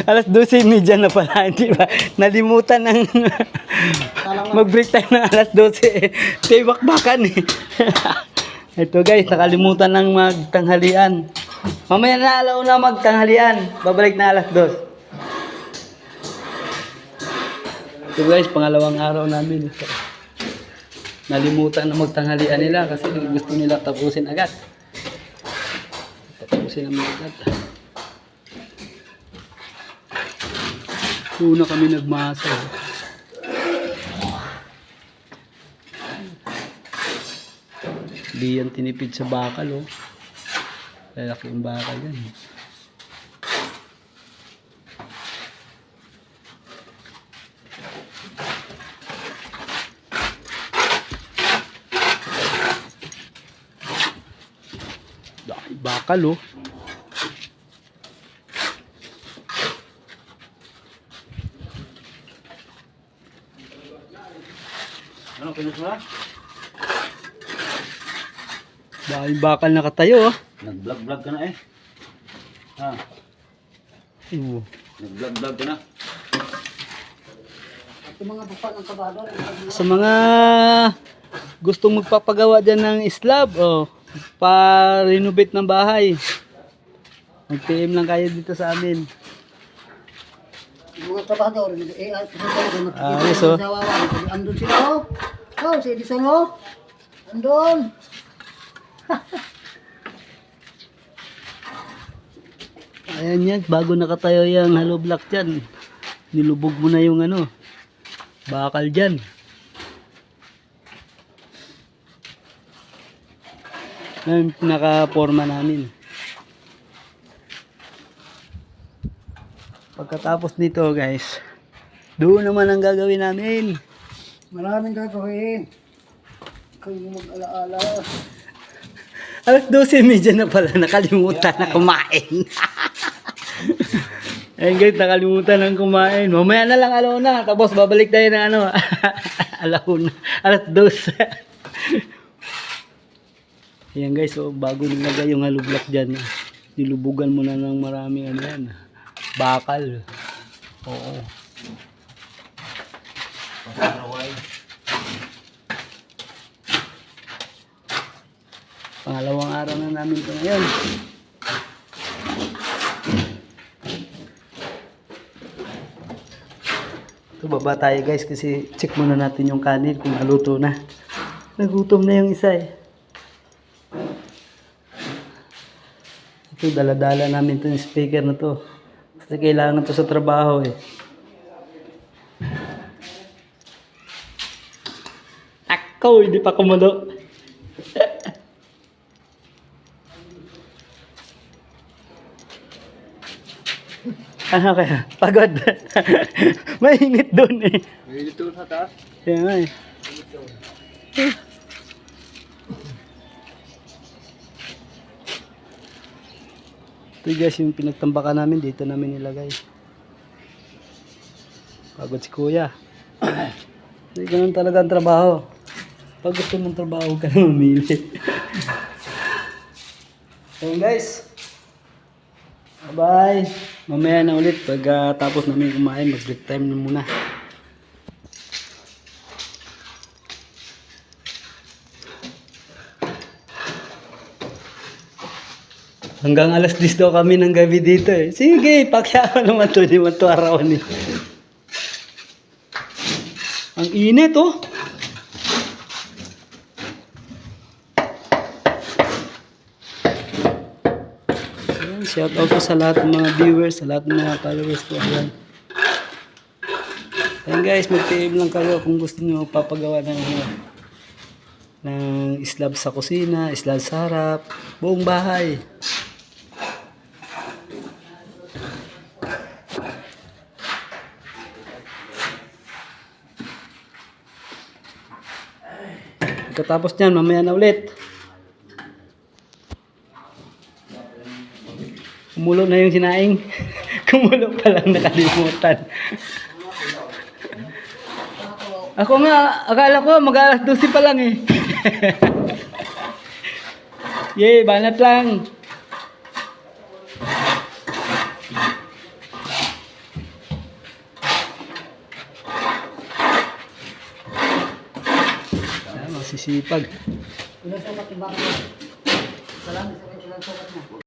Alas 12:30 na pala, di ba? Nalimutan ng mag-break time ng alas 12. Tiwakbakan eh. Ito guys, nakalimutan ng magtanghalian. Mamaya na alauna magtanghalian. Babalik na alas 2. Ito guys, pangalawang araw namin. Ito. Nalimutan na magtanghalian nila kasi gusto nila tapusin agad. Tapusin naman agad. Una kami nagmasa. Di yan tinipid sa bakal oh. Lalaki yung bakal yan. Dahil bakal oh. Ano pinusura? Dahil bakal nakatayo oh. Nag-vlog ka na eh. Ha? Nag-vlog ka na. Sa mga gustong magpapagawa dyan ng slab oh, pa-renovate ng bahay, mag-PM lang kayo dito sa amin. Mga trabador, Ayos oh. andun sila oh. Oh, si Edison oh. Andun. Ayan yan, bago nakatayo yung hollow block dyan, nilubog mo na yung ano, bakal dyan. Yan yung pinaka-forma namin. Pagkatapos nito guys, doon naman ang gagawin namin. Maraming gagawin. Kayo mag-alaala. Alas 12:30 na pala, nakalimutan na kumain. Ayun guys, nakalimutan ng kumain. Mamaya na lang alauna, tapos babalik tayo ng ano, alauna, alas 12. Ayan guys, so bago nilagay yung hollow block dyan, nilubugan mo na ng maraming ano yan, bakal. Oo. Pangalawang araw na namin ito ngayon. Ito, baba tayo guys kasi check muna natin yung kanin kung naluto na. Nagutom na yung isa eh. Ito, dala-dala namin itong speaker na to. Kasi kailangan to sa trabaho eh. Ako, hindi pa kumulo. Ano kaya? Pagod. Mainit doon eh. Mainit doon sa taas? Kaya nga eh. Ito guys, yung pinagtambakan namin, dito namin nilagay. Pagod si kuya. Hindi ganun talaga ang trabaho. Pag gusto mong trabaho ka na mamili. So guys, bye. Mamaya na ulit pag tapos namin kumain, mag-break time na muna. Hanggang alas 10 daw kami ng gabi dito eh. Sige, pakyama naman to, di man to arawan eh. Ang init oh. Shout out ko sa lahat ng mga viewers, sa lahat ng mga followers ko. Ayan. Ayan guys, mag-PM lang kayo kung gusto nyo papagawa ng slab sa kusina, slab sa harap, buong bahay. Pagkatapos nyan, mamaya na ulit. Kumulo na yung sinaing. Kumulo pa lang, nakalimutan. Ako nga, akala ko mag-alas 12 pa lang eh. Yay, banat lang. Sisipag. Ilang sukat yung baka mo? Salamat sa ilang sukat na.